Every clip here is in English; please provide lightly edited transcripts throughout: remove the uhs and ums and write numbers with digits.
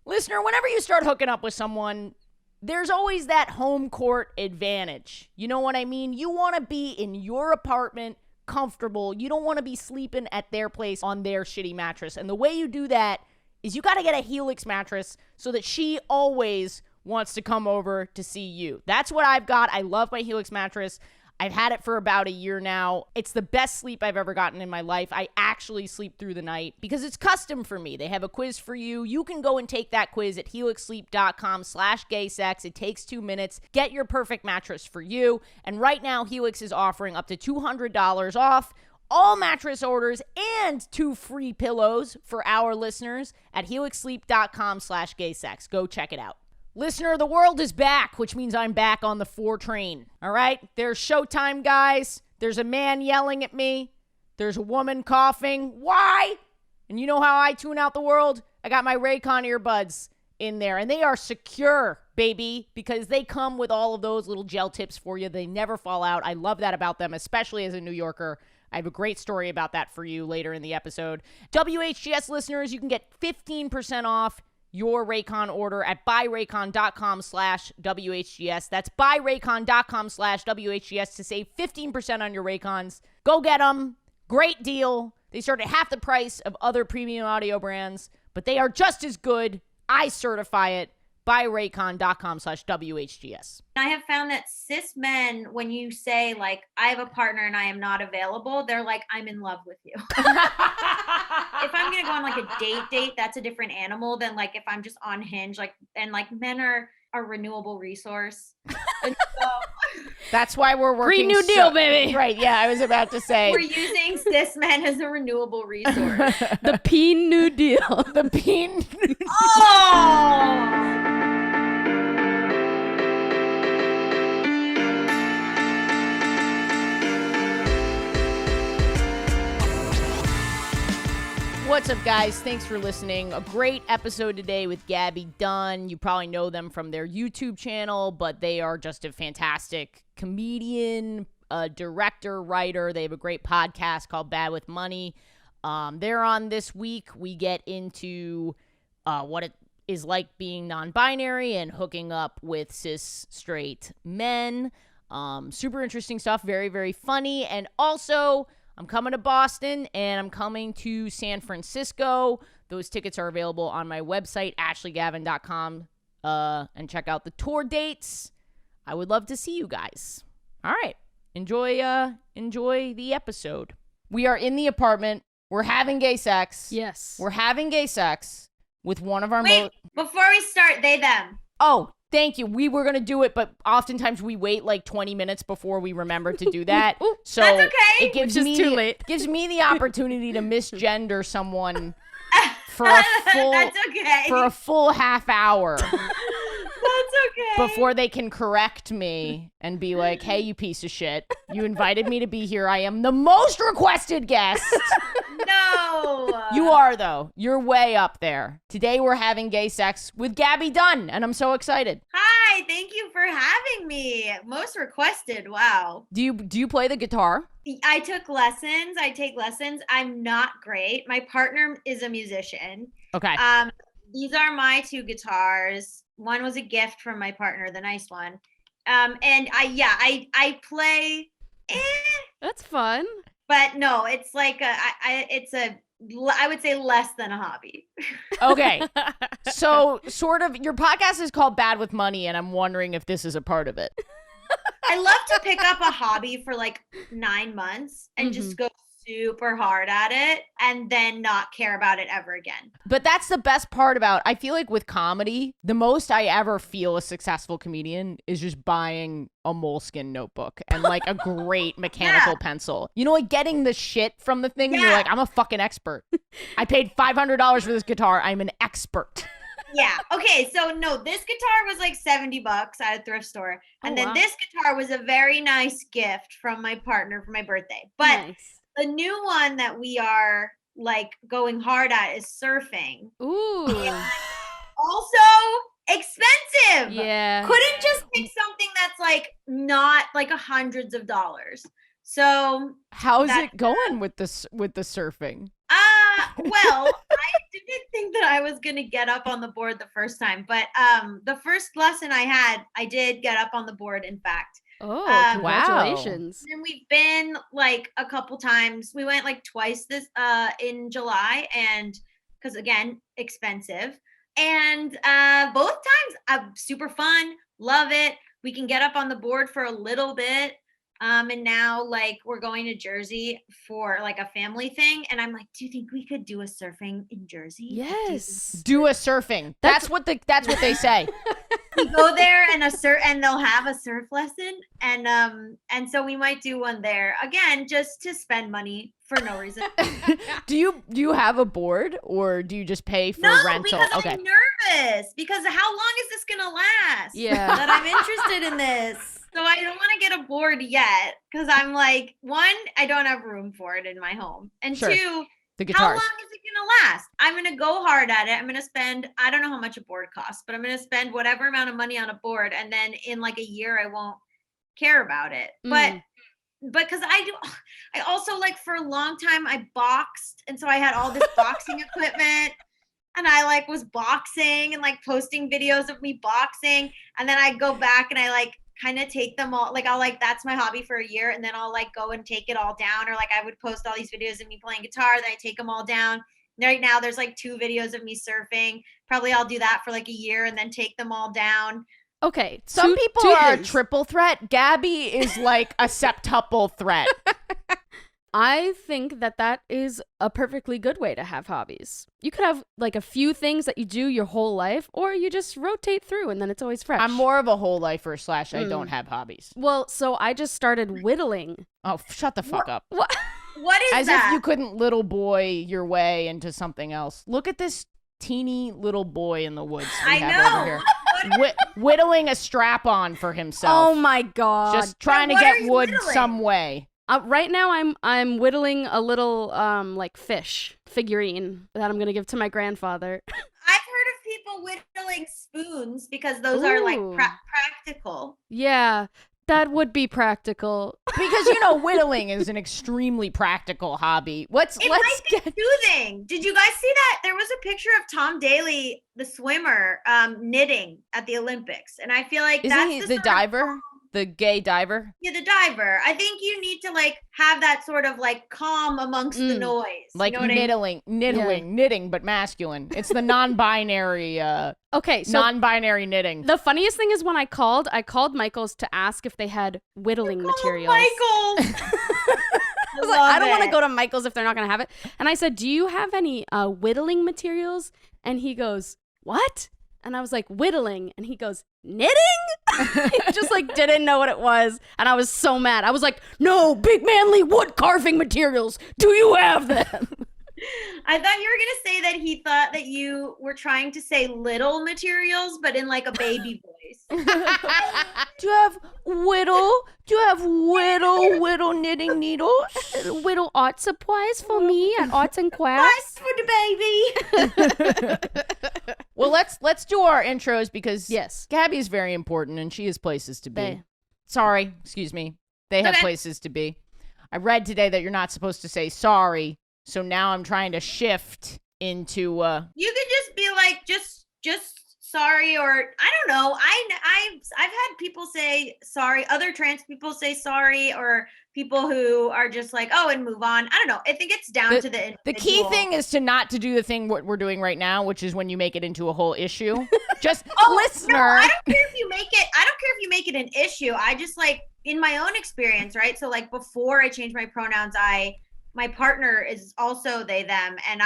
Listener, whenever you start hooking up with someone, there's always that home court advantage. You know what I mean? You want to be in your apartment, comfortable. You don't want to be sleeping at their place on their shitty mattress. And the way you do that is you got to get a Helix mattress so that she always wants to come over to see you. That's what I've got. I love my Helix mattress. I've had it for about a year now. It's the best sleep I've ever gotten in my life. I actually sleep through the night because it's custom for me. They have a quiz for you. You can go and take that quiz at helixsleep.com/gaysex. It takes 2 minutes. Get your perfect mattress for you. And right now, Helix is offering up to $200 off all mattress orders and 2 free pillows for our listeners at helixsleep.com/gaysex. Go check it out. Listener, the world is back, which means I'm back on the 4 train. All right? There's showtime, guys. There's a man yelling at me. There's a woman coughing. Why? And you know how I tune out the world? I got my Raycon earbuds in there, and they are secure, baby, because they come with all of those little gel tips for you. They never fall out. I love that about them, especially as a New Yorker. I have a great story about that for you later in the episode. WHGS listeners, you can get 15% off your Raycon order at buyraycon.com/WHGS. That's buyraycon.com/WHGS to save 15% on your Raycons. Go get them. Great deal. They start at half the price of other premium audio brands, but they are just as good. I certify it. Buyraycon.com/WHGS. I have found that cis men, when you say, like, I have a partner and I am not available, they're like, I'm in love with you. If I'm going to go on, like, a date, that's a different animal than, like, if I'm just on Hinge. Like, and, like, men are a renewable resource. And so, that's why we're working. Green New Deal, baby. Right, yeah, I was about to say. We're using cis men as a renewable resource. The Peen New Deal. The Peen New Deal. Oh! What's up, guys? Thanks for listening. A great episode today with Gaby Dunn. You probably know them from their YouTube channel, but they are just a fantastic comedian, director, writer. They have a great podcast called Bad with Money. They're on this week. We get into what it is like being non-binary and hooking up with cis straight men. Super interesting stuff. Very, very funny. And also, I'm coming to Boston, and I'm coming to San Francisco. Those tickets are available on my website, ashleygavin.com, and check out the tour dates. I would love to see you guys. All right. Enjoy the episode. We are in the apartment. We're having gay sex. Yes. We're having gay sex with one of our... Wait, before we start, they, them. Oh, thank you. We were going to do it, but oftentimes we wait like 20 minutes before we remember to do that. So that's okay. It gives too late. gives me the opportunity to misgender someone for a full That's okay. for a full half hour That's okay. before they can correct me and be like, "Hey, you piece of shit. You invited me to be here. I am the most requested guest." No. You are, though. You're way up there. Today we're having gay sex with Gaby Dunn, and I'm so excited. Hi, thank you for having me. Most requested. Wow. Do you play the guitar? I took lessons. I take lessons. I'm not great. My partner is a musician. Okay. These are my 2 guitars. One was a gift from my partner, the nice one. And I play. That's fun. But no, it's like I would say less than a hobby. Okay. So sort of your podcast is called Bad with Money, and I'm wondering if this is a part of it. I love to pick up a hobby for like 9 months and just go super hard at it and then not care about it ever again. But that's the best part about, I feel like with comedy, the most I ever feel a successful comedian is just buying a Moleskine notebook and like a great mechanical pencil. You know, like getting the shit from the thing. You're like, I'm a fucking expert. I paid $500 for this guitar. I'm an expert. Yeah. Okay. So no, this guitar was like $70 at a thrift store. And then this guitar was a very nice gift from my partner for my birthday. But the new one that we are like going hard at is surfing. Ooh. And also expensive. Yeah. Couldn't just pick something that's like not like hundreds of dollars. So how's it going with the surfing? Well, I didn't think that I was going to get up on the board the first time, but the first lesson I had, I did get up on the board, in fact. Oh, Wow. congratulations. And we've been like a couple times. We went like twice this in July, and because again, expensive. And both times super fun, love it. We can get up on the board for a little bit. And now like we're going to Jersey for like a family thing. And I'm like, do you think we could do a surfing in Jersey? Yes. Do a surfing. That's what they say. We go there and and they'll have a surf lesson. And so we might do one there again, just to spend money for no reason. Do you have a board, or do you just pay for rental? Because I'm nervous, because how long is this gonna last? Yeah. That I'm interested in this. So I don't want to get a board yet, because I'm like, one, I don't have room for it in my home. And Sure. two, The how long guitars. is it gonna last? I'm gonna go hard at it. I'm gonna spend, I don't know how much a board costs, but I'm gonna spend whatever amount of money on a board, and then in like a year I won't care about it. But because I also like for a long time I boxed, and so I had all this boxing equipment, and I like was boxing and like posting videos of me boxing, and then I go back and I like kind of take them all, like I'll like, that's my hobby for a year, and then I'll like go and take it all down, or like I would post all these videos of me playing guitar, then I take them all down. Right now there's like 2 videos of me surfing. Probably I'll do that for like a year and then take them all down. Okay. Some people two are a things. triple threat. Gabby is like a septuple threat. I think that is a perfectly good way to have hobbies. You could have like a few things that you do your whole life, or you just rotate through and then it's always fresh. I'm more of a whole lifer / I don't have hobbies. Well, so I just started whittling. Oh, shut the fuck up. What? What is As that? if you couldn't little boy your way into something else. Look at this teeny little boy in the woods we I have know. over here. Whittling a strap on for himself. Oh my god. Just trying to what are get you wood whittling? some way. Right now I'm whittling a little like fish figurine that I'm going to give to my grandfather. I've heard of people whittling spoons because those are like Ooh. practical. Yeah, that would be practical. Because, whittling is an extremely practical hobby. Let's Might be get... soothing. Did you guys see that? There was a picture of Tom Daley, the swimmer, knitting at the Olympics. And I feel like Isn't that's he the the sort of- diver? The gay diver? Yeah, the diver. I think you need to like have that sort of like calm amongst the noise. Like you know what I mean? knitting, but masculine. It's the non-binary, Okay, so non-binary knitting. the funniest thing is when I called Michael's to ask if they had whittling materials. Michael. I was like, I don't want to go to Michael's if they're not going to have it. And I said, do you have any whittling materials? And he goes, what? And I was like, whittling. And he goes, knitting? He just like didn't know what it was. And I was so mad. I was like, no, big manly wood carving materials. Do you have them? I thought you were going to say that he thought that you were trying to say little materials, but in like a baby voice. Do you have whittle? Do you have whittle knitting needles? Whittle art supplies for me at Arts and Crafts. For the baby. Well, let's do our intros because Yes. Gabby is very important and she has places to be. They. Sorry, excuse me. They have Okay. places to be. I read today that you're not supposed to say sorry, so now I'm trying to shift into You could just be like, just sorry, or I don't know. I've had people say sorry. Other trans people say sorry, or people who are just like, oh, and move on. I don't know. I think it's down to the individual. the key thing is to do the thing what we're doing right now, which is when you make it into a whole issue. Just listener. No, I don't care if you make it. I don't care if you make it an issue. I just like in my own experience, right? So like before I changed my pronouns, my partner is also they, them. And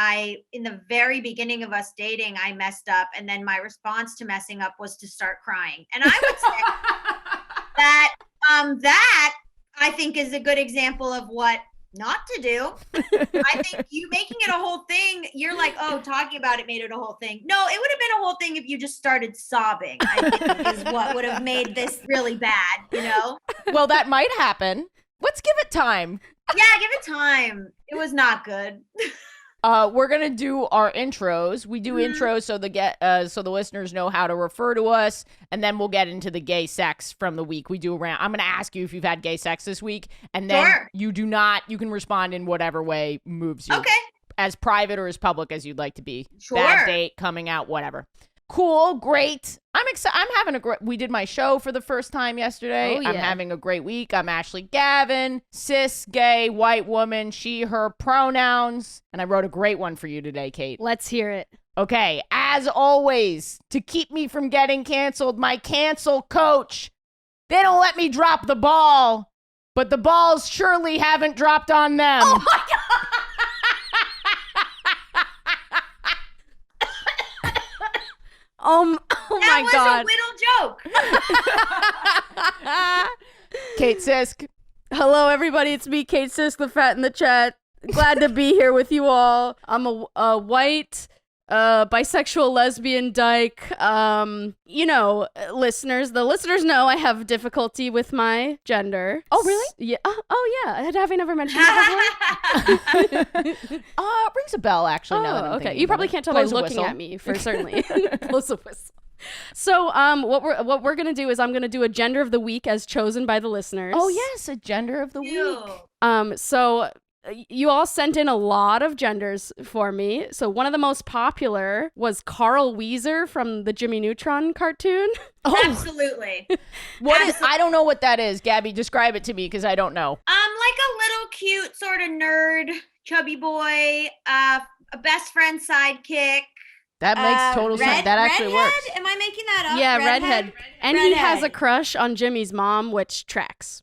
in the very beginning of us dating, I messed up. And then my response to messing up was to start crying. And I would say that I think is a good example of what not to do. I think you making it a whole thing, you're like, oh, talking about it made it a whole thing. No, it would have been a whole thing if you just started sobbing, I think is what would have made this really bad, Well, that might happen. Let's give it time. Yeah, give it time. It was not good. We're gonna do our intros. We do intros so the listeners know how to refer to us, and then we'll get into the gay sex from the week. We do around. I'm gonna ask you if you've had gay sex this week, and then Sure. you do not. You can respond in whatever way moves you. Okay. as private or as public as you'd like to be. Sure. Bad date, coming out, whatever. Cool, great. I'm excited. I'm having a great. We did my show for the first time yesterday. Oh, yeah. I'm having a great week. I'm Ashley Gavin, cis, gay, white woman, she, her pronouns, and I wrote a great one for you today, Kate. Let's hear it. Okay, as always, to keep me from getting canceled, my cancel coach. They don't let me drop the ball, but the balls surely haven't dropped on them. Oh my God. Oh my God. That was a whittle joke. Kate Sisk. Hello, everybody. It's me, Kate Sisk, the fat in the chat. Glad to be here with you all. I'm a white, bisexual, lesbian dyke. Listeners. The listeners know I have difficulty with my gender. Oh, really? Yeah. Oh, yeah. Have I never mentioned that before? Rings a bell, actually. Now that I'm okay. thinking You about probably it. can't tell by Blows a looking whistle. at me, for certainly. Blows a whistle. So, what we're gonna do is I'm gonna do a gender of the week as chosen by the listeners. Oh yes, a gender of the week. So you all sent in a lot of genders for me. So one of the most popular was Carl Weezer from the Jimmy Neutron cartoon. Oh, Absolutely. what is? I don't know what that is. Gabby, describe it to me because I don't know. Like a little cute sort of nerd, chubby boy, a best friend sidekick. That makes total sense. That actually redhead? works. Am I making that up? Yeah, redhead. And he has a Redhead. crush on Jimmy's mom, which tracks.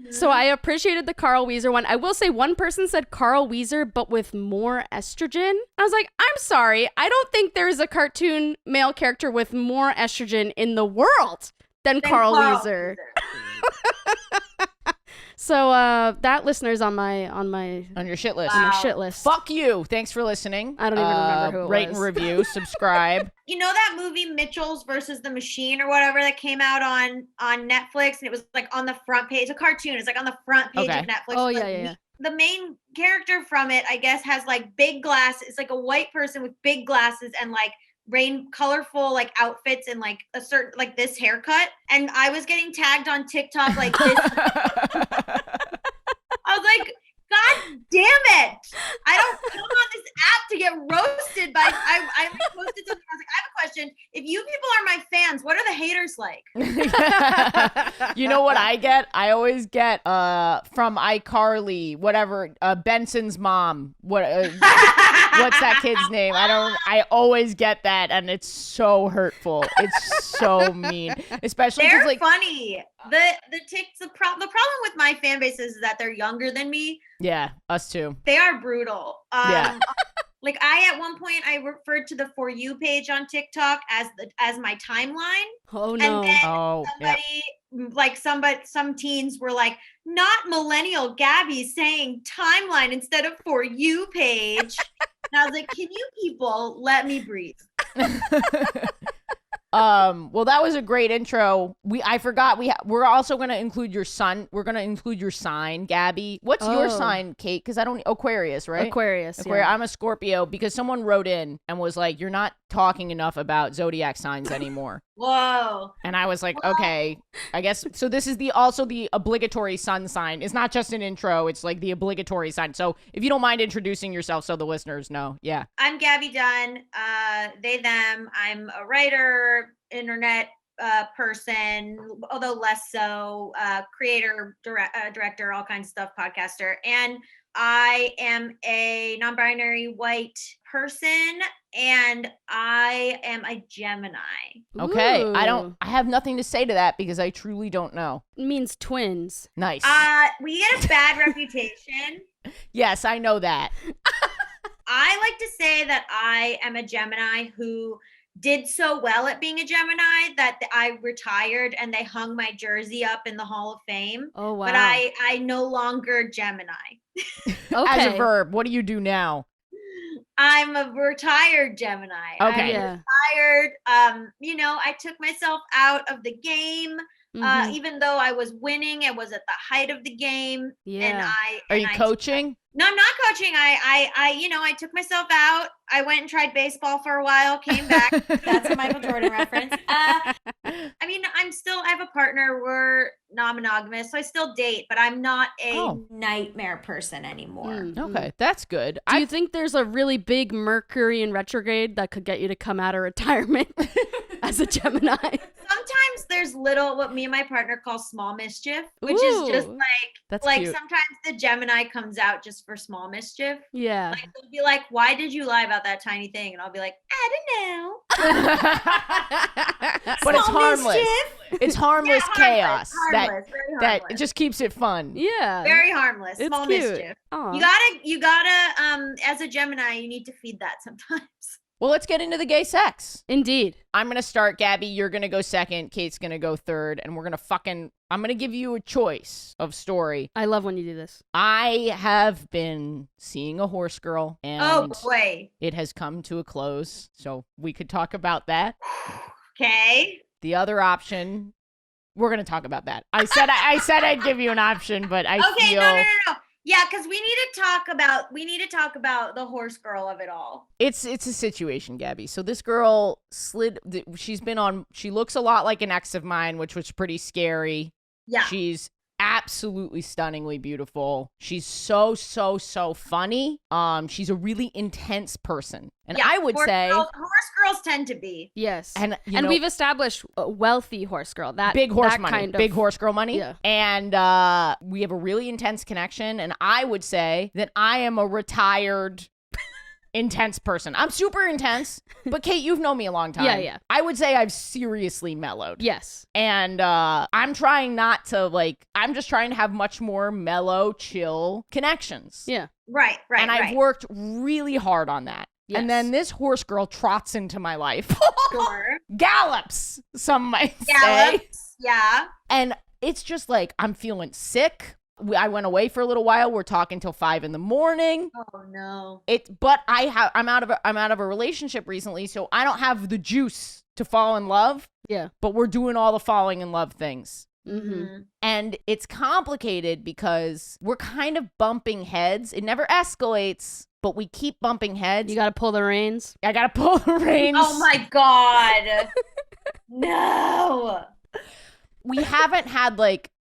So I appreciated the Carl Weezer one. I will say one person said Carl Weezer, but with more estrogen. I was like, I'm sorry. I don't think there is a cartoon male character with more estrogen in the world than Carl Weezer. So that listener's on your shit list. my shit list. Fuck you. Thanks for listening. I don't even remember who it rate was. and review, subscribe. You know that movie Mitchell's versus the Machine or whatever that came out on Netflix, and it was like on the front page, a cartoon. It's like on the front page Okay. of Netflix. Oh, Like, yeah. The main character from it, I guess, has like big glasses. It's like a white person with big glasses and like colorful like outfits and like a certain like this haircut. And I was getting tagged on TikTok like this. I was like, God damn it. I don't come on this app to get roasted by I posted something. I was like, I have a question. If you people are my fans, what are the haters like? You know what I get? I always get from iCarly, whatever, Benson's mom. What's that kid's name? I always get that, and it's so hurtful. It's so mean. Especially They're because like funny. The problem with my fan base is that they're younger than me. yeah, us too. They are brutal. Yeah. Like at one point I referred to the For You page on TikTok as my timeline. Oh no. And then Oh, yeah. some teens were like, not millennial Gabby saying timeline instead of For You page. And I was like, can you people let me breathe? Well, that was a great intro. I forgot we're also gonna include your son. We're gonna include your sign, Gabby. What's your sign, Kate? Because I don't Aquarius, right? Aquarius. Aquarius. Yeah. I'm a Scorpio because someone wrote in and was like, "You're not talking enough about zodiac signs anymore." Whoa. And I was like, okay, I guess. So this is also the obligatory sun sign. It's not just an intro. It's like the obligatory sign. So if you don't mind introducing yourself so the listeners know. Yeah. I'm Gaby Dunn. They, them. I'm a writer, internet person, although less so, creator, director, all kinds of stuff, podcaster. And I am a non-binary white person, and I am a Gemini. Okay. Ooh. I have nothing to say to that because I truly don't know. Means twins. Nice. We get a bad reputation. Yes, I know that. I like to say that I am a Gemini who did so well at being a Gemini that I retired and they hung my jersey up in the Hall of Fame. Oh wow. But I no longer Gemini. Okay. As a verb, what do you do now? I'm a retired Gemini. Okay. Yeah. Retired. I took myself out of the game. Mhm. Even though I was winning, it was at the height of the game. Yeah. And Are you coaching? No, I'm not coaching. I took myself out. I went and tried baseball for a while, came back. That's a Michael Jordan reference. I have a partner. We're non-monogamous, so I still date, but I'm not a nightmare person anymore. Okay, that's good. Do you think there's a really big Mercury in retrograde that could get you to come out of retirement as a Gemini? Sometimes there's what me and my partner call small mischief, which is just that's like cute. sometimes the Gemini comes out just for small mischief. Yeah. Like they'll be like, "Why did you lie about that tiny thing?" And I'll be like, "I don't know." But it's harmless. Mischief. It's harmless chaos Harmless, very that harmless. it just keeps it fun. Yeah. Very harmless. It's Small cute. mischief. Aw. You gotta as a Gemini, you need to feed that sometimes. Well, let's get into the gay sex. Indeed. I'm going to start, Gabby. You're going to go second. Kate's going to go third. And we're going to I'm going to give you a choice of story. I love when you do this. I have been seeing a horse girl. And Oh, boy. it has come to a close. So we could talk about that. Okay. The other option, we're going to talk about that. I said I'd give you an option, but I feel... No. Yeah, because we need to talk about the horse girl of it all. It's a situation, Gabby. So this girl she looks a lot like an ex of mine, which was pretty scary. Yeah. She's absolutely stunningly beautiful. She's so funny. She's a really intense person. And I would say horse girls tend to be. Yes. And we've established a wealthy horse girl. That big horse that money, kind of, big horse girl money. Yeah. And we have a really intense connection. And I would say that I am a retired intense person. I'm super intense, but Kate, you've known me a long time. Yeah. I would say I've seriously mellowed. Yes. And I'm trying not to I'm just trying to have much more mellow, chill connections. Yeah. Right. And I've worked really hard on that. Yes. And then this horse girl trots into my life. Sure. Gallops, some might say. Gallops. Yeah. And it's just like, I'm feeling sick. I went away for a little while. We're talking till 5 a.m. Oh no. But I'm out of a relationship recently, so I don't have the juice to fall in love. Yeah. But we're doing all the falling in love things. Mm-hmm. And it's complicated because we're kind of bumping heads. It never escalates, but we keep bumping heads. You got to pull the reins. I got to pull the reins. Oh my God. No. We haven't had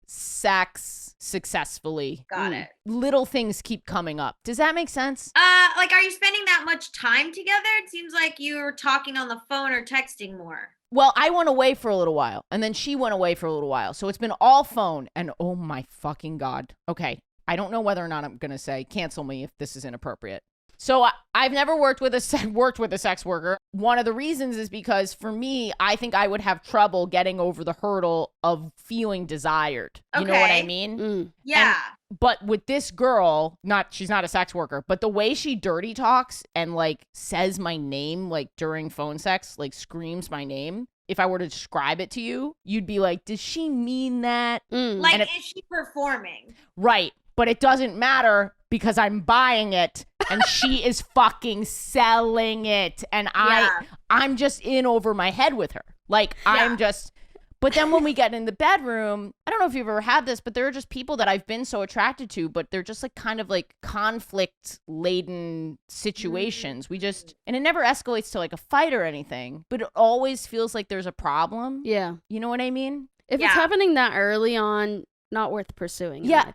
sex successfully. Got it. Little things keep coming up. Does that make sense? Are you spending that much time together? It seems like you're talking on the phone or texting more. Well, I went away for a little while, and then she went away for a little while. So it's been all phone, and oh my fucking God. Okay, I don't know whether or not I'm going to say cancel me if this is inappropriate. So I've never worked with a sex worker. One of the reasons is because for me, I think I would have trouble getting over the hurdle of feeling desired. You know what I mean? Mm. Yeah. But with this girl, she's not a sex worker, but the way she dirty talks and says my name during phone sex, screams my name. If I were to describe it to you, you'd be like, does she mean that? Mm. Is she performing? Right. But it doesn't matter because I'm buying it and she is fucking selling it. And I'm just in over my head with her. But then when we get in the bedroom, I don't know if you've ever had this, but there are just people that I've been so attracted to, but they're just kind of conflict laden situations. And it never escalates to a fight or anything, but it always feels like there's a problem. Yeah. You know what I mean? If it's happening that early on, not worth pursuing. Yeah.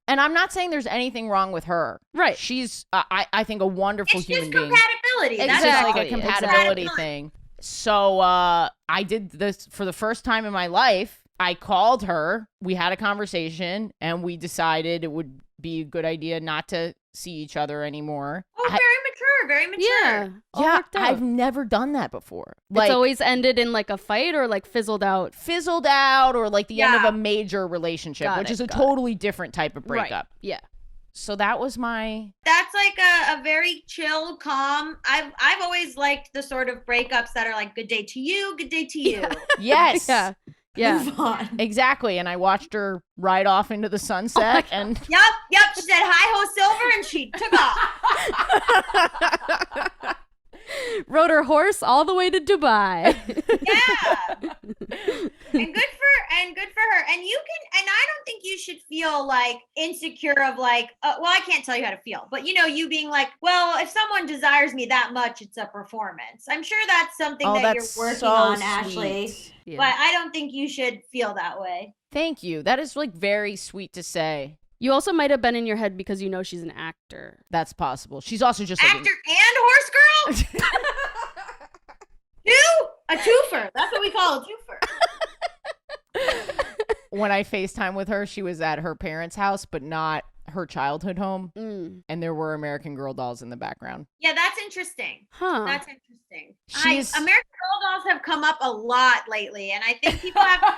And I'm not saying there's anything wrong with her. Right. She's, I think, a wonderful human being. Compatibility. It's That's just all. a compatibility thing. So I did this for the first time in my life. I called her. We had a conversation, and we decided it would be a good idea not to see each other anymore. Oh, very mature. Very mature. Yeah. All Yeah, worked out. I've never done that before. It's always ended in a fight or fizzled out. Fizzled out or the end of a major relationship, Got which it, is a got totally different type of breakup. Right. Yeah. So that was my... That's a very chill, calm. I've always liked the sort of breakups that are good day to you, good day to you. Yes. Yeah. Move on. Exactly. And I watched her ride off into the sunset and... Yep. She said, hi ho, Silver, and she took off. Rode her horse all the way to Dubai. Yeah. And good for her. And you can, and I don't think you should feel like insecure of like, well, I can't tell you how to feel, but you being like, well, if someone desires me that much, it's a performance. I'm sure that's something that you're working on, sweet. Ashley. Yeah. But I don't think you should feel that way. Thank you. That is like very sweet to say. You also might have been in your head because you know she's an actor. That's possible. She's also just like Actor and horse girl? A twofer. That's what we call a twofer. When I FaceTime with her, she was at her parents' house, but not her childhood home. And there were American Girl dolls in the background. Yeah, that's interesting. Huh. That's interesting. She's- American Girl dolls have come up a lot lately, and I think people have...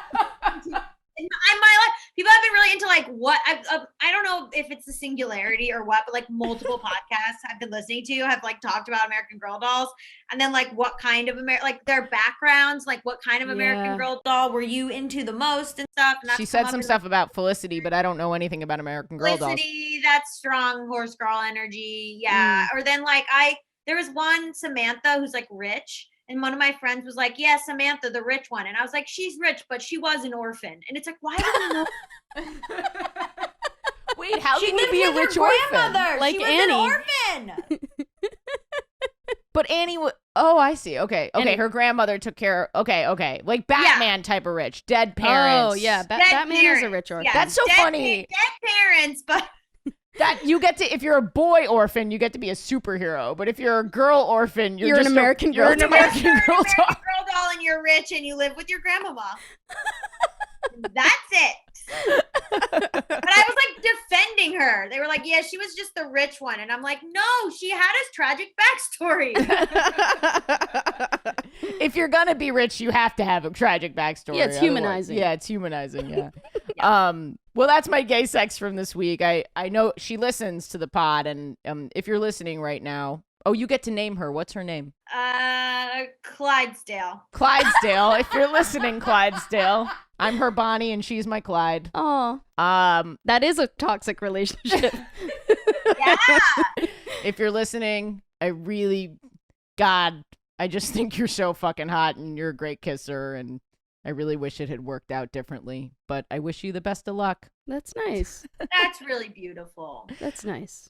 In my life, people have been really into like what I don't know if it's the singularity or what, but like multiple podcasts I've been listening to have like talked about American Girl dolls, and then like what kind of like their backgrounds, like what kind of American Girl doll were you into the most and stuff. And she said some stuff about Felicity, but I don't know anything about American Girl dolls. Felicity, that's strong horse girl energy, yeah. Or then like there was one Samantha who's like rich. And one of my friends was like, yeah, Samantha, the rich one. And I was like, she's rich, but she was an orphan. And it's like, why do you know? Wait, how can you be a rich orphan? Like she was Annie. an orphan. But Annie, oh, I see. Okay. Annie. Her grandmother took care. Okay. Like Batman type of rich. Dead parents. Oh, yeah. Dead Batman parents. is a rich orphan. Yeah, That's so funny. Dead parents, but... That you get to, if you're a boy orphan, you get to be a superhero. But if you're a girl orphan, you're an just American You're an Girl American Girl doll. American Girl doll and you're rich and you live with your grandmama. That's it. But I was like defending her. They were like, yeah, she was just the rich one. And I'm like, no, she had a tragic backstory. If you're gonna be rich, you have to have a tragic backstory. Yeah, it's humanizing. Yeah, it's humanizing. Yeah. Well, that's my gay sex from this week. I know she listens to the pod, and if you're listening right now, you get to name her. What's her name? Clydesdale. Clydesdale. If you're listening, Clydesdale, I'm her Bonnie, and she's my Clyde. Oh, that is a toxic relationship. Yeah. If you're listening, I just think you're so fucking hot, and you're a great kisser, and I really wish it had worked out differently, but I wish you the best of luck. That's nice. That's really beautiful. That's nice.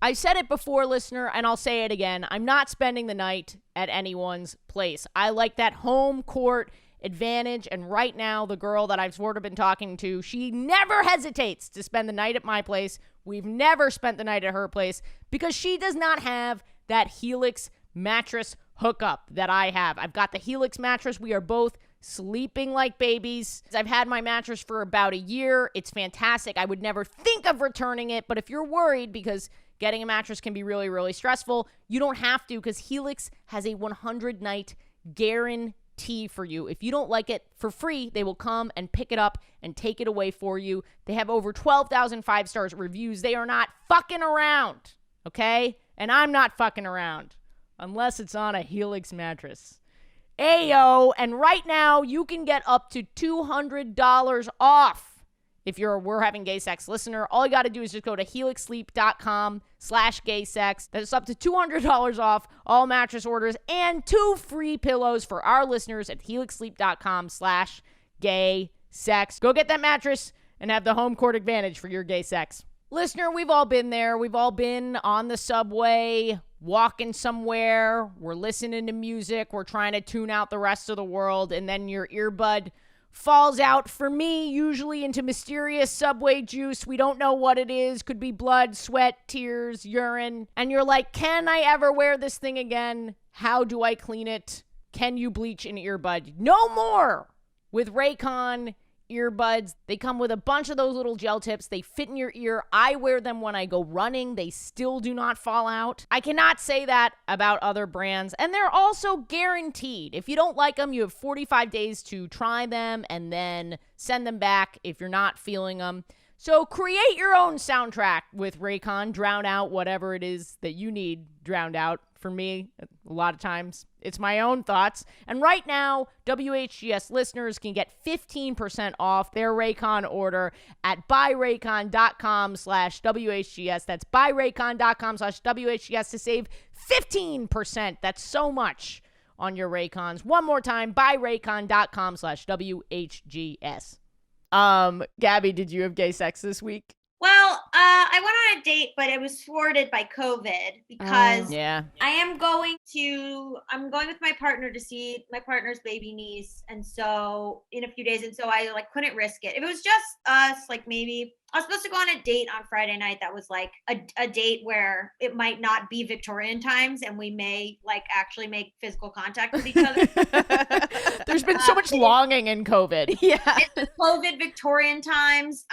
I said it before, listener, and I'll say it again. I'm not spending the night at anyone's place. I like that home court advantage, and right now, the girl that I've sort of been talking to, she never hesitates to spend the night at my place. We've never spent the night at her place because she does not have that Helix mattress hookup that I have. I've got the Helix mattress. We are both sleeping like babies. I've had my mattress for about a year. It's fantastic. I would never think of returning it, but if you're worried because getting a mattress can be really, really stressful, you don't have to because Helix has a 100-night guarantee for you. If you don't like it, for free, they will come and pick it up and take it away for you. They have over 12,000 5-star reviews. They are not fucking around, okay? And I'm not fucking around unless it's on a Helix mattress. Ayo, and right now you can get up to $200 off if you're a We're Having Gay Sex listener. All you got to do is just go to helixsleep.com/gaysex. That's up to $200 off all mattress orders and 2 free pillows for our listeners at helixsleep.com/gaysex. Go get that mattress and have the home court advantage for your gay sex. Listener, we've all been there. We've all been on the subway, walking somewhere. We're listening to music. We're trying to tune out the rest of the world. And then your earbud falls out, for me, usually into mysterious subway juice. We don't know what it is. Could be blood, sweat, tears, urine. And you're like, can I ever wear this thing again? How do I clean it? Can you bleach an earbud? No more with Raycon earbuds. They come with a bunch of those little gel tips. They fit in your ear. I wear them when I go running. They still do not fall out. I cannot say that about other brands. And they're also guaranteed. If you don't like them, you have 45 days to try them and then send them back if you're not feeling them. So create your own soundtrack with Raycon. Drown out whatever it is that you need drowned out for me a lot of times. It's my own thoughts. And right now, WHGS listeners can get 15% off their Raycon order at buyraycon.com/WHGS. That's buyraycon.com/WHGS to save 15%. That's so much on your Raycons. One more time, buyraycon.com/WHGS. Gabby, did you have gay sex this week? Well, I went on a date, but it was thwarted by COVID because Yeah. I'm going with my partner to see my partner's baby niece. And so in a few days. And so I like couldn't risk it. If it was just us, like maybe I was supposed to go on a date on Friday night. That was like a date where it might not be Victorian times and we may like actually make physical contact with each other. There's been so much longing in COVID. Yeah. It's COVID Victorian times.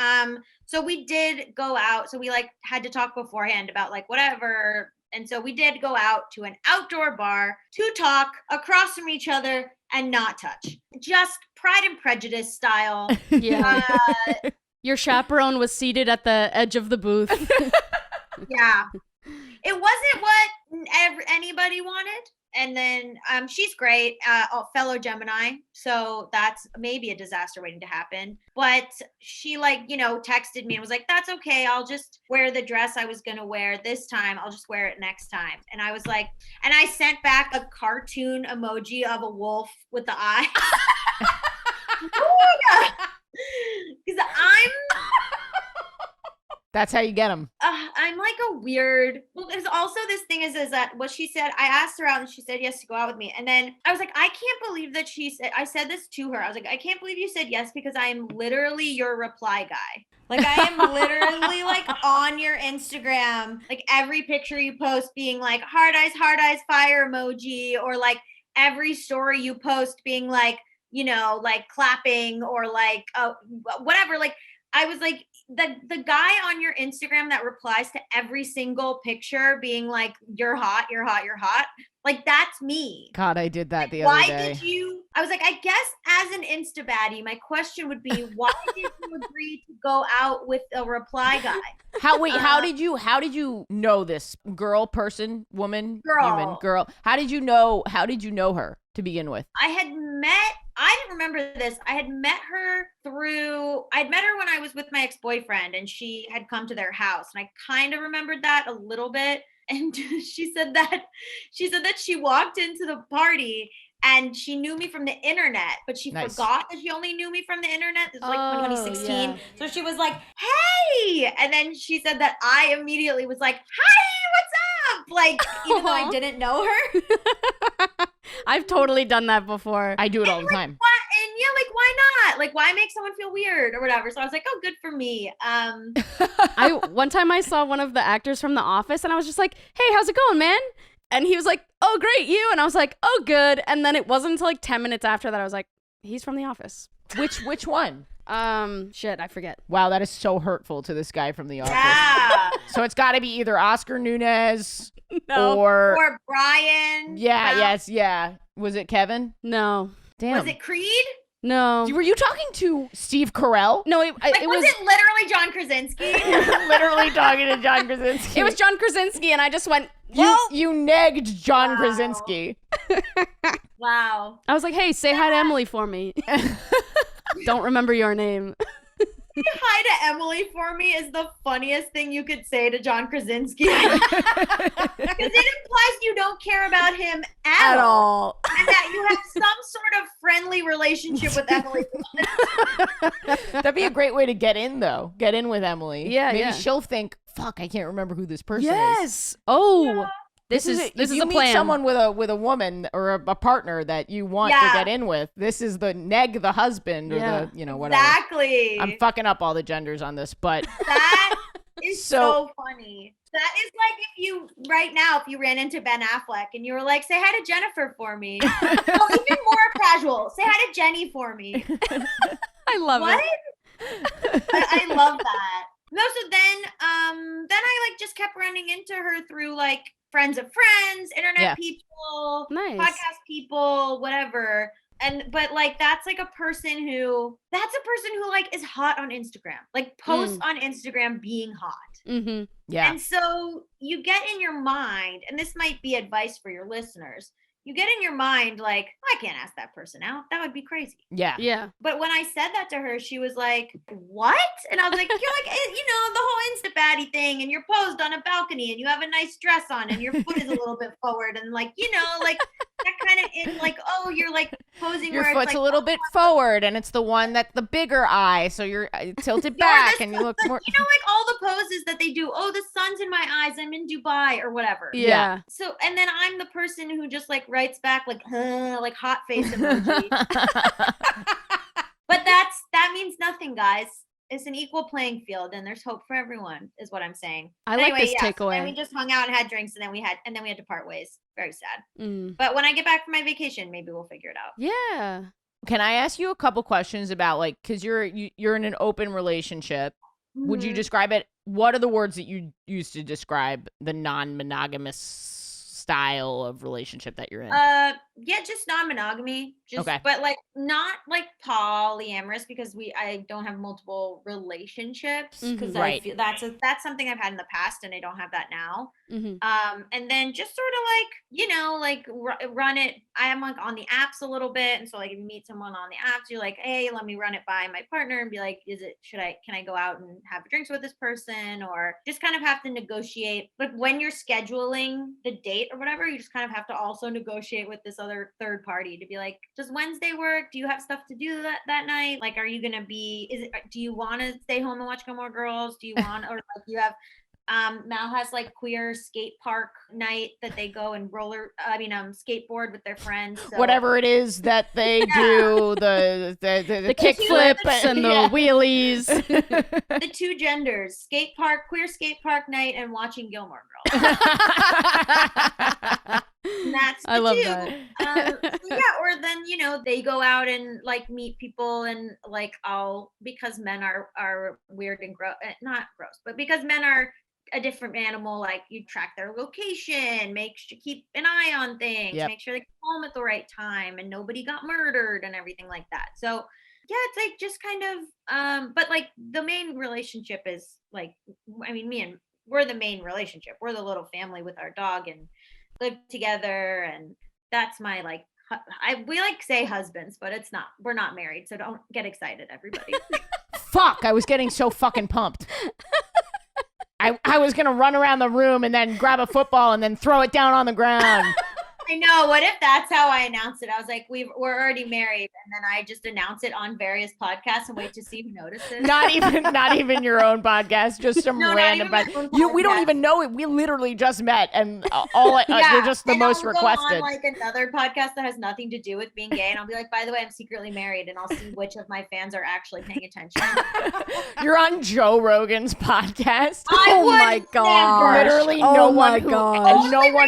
So we did go out. So we like had to talk beforehand about like whatever. And so we did go out to an outdoor bar to talk across from each other and not touch. Just Pride and Prejudice style. Yeah. Your chaperone was seated at the edge of the booth. Yeah. It wasn't what anybody wanted. And then she's great, fellow Gemini. So that's maybe a disaster waiting to happen. But she texted me and was like, that's okay. I'll just wear the dress I was going to wear this time. I'll just wear it next time. And I was like, and I sent back a cartoon emoji of a wolf with the eye. Because That's how you get them. I'm like a weird. Well, there's also this thing is that what she said. I asked her out and she said yes to go out with me. And then I was like, I can't believe that she said. I said this to her. I was like, I can't believe you said yes because I am literally your reply guy. Like I am literally like on your Instagram, like every picture you post being like hard eyes, fire emoji, or like every story you post being like, like clapping or like whatever. Like I was like the guy on your Instagram that replies to every single picture being like, you're hot. Like that's me. God, I did that the other day. Why did you? I was like, I guess as an Insta baddie, my question would be, why did you agree to go out with a reply guy? How did you know this girl, person, woman, human, girl? How did you know her to begin with? I didn't remember this. I'd met her when I was with my ex-boyfriend and she had come to their house. And I kind of remembered that a little bit. And she said that she walked into the party and she knew me from the internet, but she forgot that she only knew me from the internet. This was like 2016. Yeah. So she was like, hey. And then she said that I immediately was like, hi, what's up? Like, even though I didn't know her. I've totally done that before. I do it all the time. And yeah, like, why not? Like, why make someone feel weird or whatever? So I was like, oh, good for me. One time I saw one of the actors from The Office and I was just like, hey, how's it going, man? And he was like, oh, great, you? And I was like, oh, good. And then it wasn't until like 10 minutes after that I was like, he's from The Office. Which one? Shit, I forget. Wow, that is so hurtful to this guy from The Office. Yeah. So it's got to be either Oscar Nunez or Brian. Yeah, yes, yeah. Was it Kevin? No. Damn. Was it Creed? No. Were you talking to Steve Carell? No, was it literally John Krasinski? Literally talking to John Krasinski. It was John Krasinski, and I just went, you negged John Krasinski. Wow. I was like, hey, say hi to Emily for me. Don't remember your name. Hi to Emily for me is the funniest thing you could say to John Krasinski. Because it implies you don't care about him at all. And that you have some sort of friendly relationship with Emily. That'd be a great way to get in, though. Get in with Emily. Yeah, Maybe she'll think, fuck, I can't remember who this person is. Yes. Oh. Yeah. This is a plan. You meet someone with a woman or a partner that you want to get in with. This is the neg the husband or the whatever. Exactly. I'm fucking up all the genders on this, but that is so funny. That is like if you ran into Ben Affleck and you were like, say hi to Jennifer for me. Well, even more casual. Say hi to Jenny for me. I love it. I love that. No, so then I like just kept running into her through like friends of friends, internet people, podcast people, whatever. but like that's a person who like is hot on Instagram, like posts on Instagram being hot. Mm-hmm. Yeah. And so you get in your mind, and this might be advice for your listeners, you get in your mind like, I can't ask that person out. That would be crazy. Yeah. Yeah. But when I said that to her, she was like, what? And I was like, you're like, the whole Insta baddie thing, and you're posed on a balcony and you have a nice dress on and your foot is a little bit forward and like, like that kind of like, oh, you're like posing Your where foot's it's like, a little bit forward and it's the one that's the bigger eye. So you're tilted back and you look more. Like all the poses that they do. Oh, the sun's in my eyes. I'm in Dubai or whatever. Yeah. So, and then I'm the person who just like writes back like hot face emoji. But that means nothing, guys. It's an equal playing field, and there's hope for everyone, is what I'm saying. I like this takeaway. So then we just hung out and had drinks, and then we had to part ways. Very sad. Mm. But when I get back from my vacation, maybe we'll figure it out. Yeah. Can I ask you a couple questions about like, because you're in an open relationship? Mm-hmm. Would you describe it? What are the words that you use to describe the non-monogamous style of relationship that you're in? Just non-monogamy. Okay. But like not like polyamorous, because I don't have multiple relationships, because I feel that's something I've had in the past and I don't have that now. Mm-hmm. And then just sort of like, run it. I am like on the apps a little bit, and so like if you meet someone on the apps, you're like, hey, let me run it by my partner and be like, can I go out and have drinks with this person, or just kind of have to negotiate. But when you're scheduling the date or whatever, you just kind of have to also negotiate with this other third party to be like, does Wednesday work? Do you have stuff to do that night? Like, are you gonna do you want to stay home and watch Gilmore Girls? Do you want, or like you have Mal has like queer skate park night that they go and skateboard with their friends. So. Whatever it is that they do, the kick flips and the wheelies. The two genders, queer skate park night and watching Gilmore Girls. And that's the I love two. that. Or then, they go out and like meet people, and like because men are weird and not gross, but because men are a different animal, like you track their location, keep an eye on things, make sure they come home at the right time and nobody got murdered and everything like that. So yeah, it's like just kind of but like the main relationship is like, we're the main relationship. We're the little family with our dog and live together, and that's my like we like say husbands, but it's not, we're not married, so don't get excited, everybody. Fuck, I was getting so fucking pumped. I was going to run around the room and then grab a football and then throw it down on the ground. I know. What if that's how I announced it? I was like, we're already married, and then I just announce it on various podcasts and wait to see who notices. Not even your own podcast, just some random podcast. We don't even know it. We literally just met, and you're just the most requested. Go on like another podcast that has nothing to do with being gay, and I'll be like, by the way, I'm secretly married, and I'll see which of my fans are actually paying attention. You're on Joe Rogan's podcast. Oh my god! Literally, no one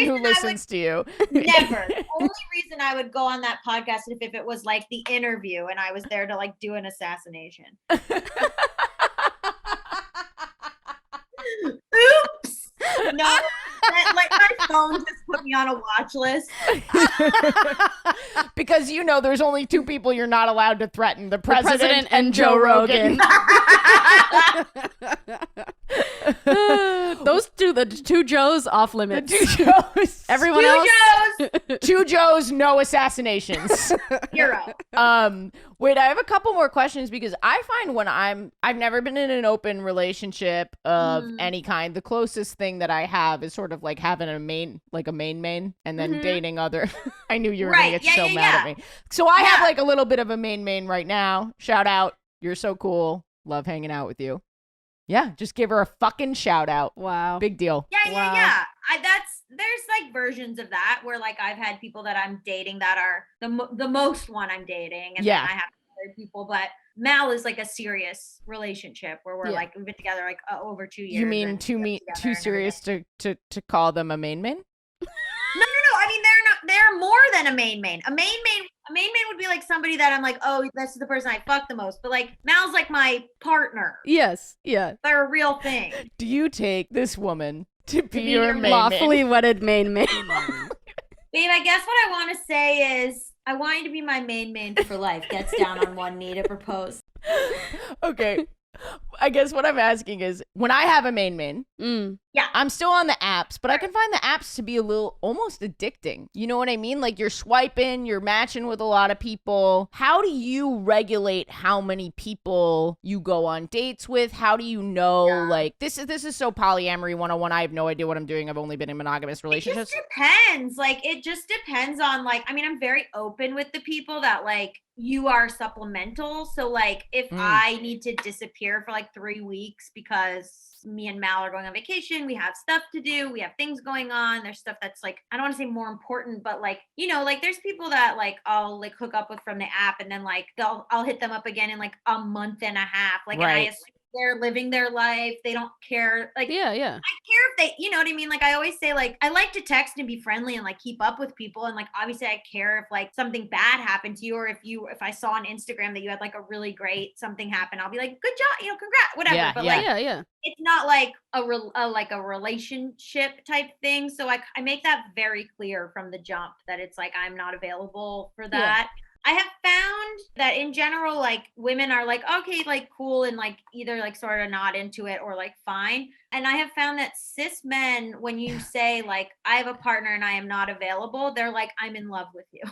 who listens to you. Never. The only reason I would go on that podcast is if it was like The Interview and I was there to like do an assassination. Oops. No. Like my phone just put me on a watch list. Because there's only two people you're not allowed to threaten: the president and Joe Rogan. Those the two Joes off limits. The two Joes. Everyone else. Two Joes, no assassinations. Hero. Wait, I have a couple more questions, because I find when I've never been in an open relationship of any kind. The closest thing that I have is sort of like having a main, and then dating other. I knew you were gonna get so mad at me. So I have like a little bit of a main right now. Shout out. You're so cool. Love hanging out with you. Yeah, just give her a fucking shout out. Wow. Big deal. Yeah. There's like versions of that where like I've had people that I'm dating that are the most one I'm dating, and then I have other people, but Mal is like a serious relationship where we're like, we've been together like over 2 years. You mean too serious to call them a main? No. I mean, they're more than a main. A main would be like somebody that I'm like, oh, this is the person I fuck the most. But like Mal's like my partner. Yes. Yeah. They're a real thing. Do you take this woman to be your main? Lawfully wedded main? Babe, I guess what I want to say is I want you to be my main for life. Gets down on one knee to propose. Okay. I guess what I'm asking is, when I have a main, yeah, I'm still on the apps, but I can find the apps to be a little almost addicting. You know what I mean? Like, you're swiping, you're matching with a lot of people. How do you regulate how many people you go on dates with? How do you know, like, this is so polyamory 101. I have no idea what I'm doing. I've only been in monogamous relationships. It just depends. Like, it just depends on, like, I mean, I'm very open with the people that, like, you are supplemental. So, like, if I need to disappear for like 3 weeks because me and Mal are going on vacation, we have stuff to do, we have things going on, there's stuff that's like, I don't want to say more important, but like, you know, like, there's people that like I'll like hook up with from the app, and then like I'll hit them up again in like a month and a half, like, and I assume they're living their life, they don't care, like, I care if they, you know what I mean? Like, I always say, like, I like to text and be friendly and like keep up with people, and like, obviously I care if like something bad happened to you, or if I saw on Instagram that you had like a really great something happen, I'll be like, good job, you know, congrats, whatever. But like, it's not like a relationship type thing. So I make that very clear from the jump that it's like, I'm not available for that. I have found that in general, like, women are like, okay, like, cool, and like either like sort of not into it or like fine. And I have found that cis men, when you say like, I have a partner and I am not available, they're like, I'm in love with you.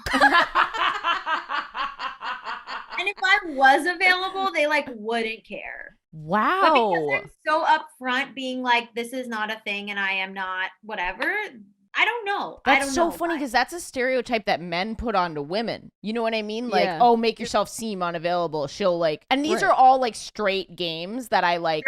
And if I was available, they like wouldn't care. Wow. But because I'm so upfront being like, this is not a thing and I am not whatever, I don't know. That's so funny, because that's a stereotype that men put onto women. You know what I mean? Like, oh, make yourself seem unavailable. She'll like, and these are all like straight games that I like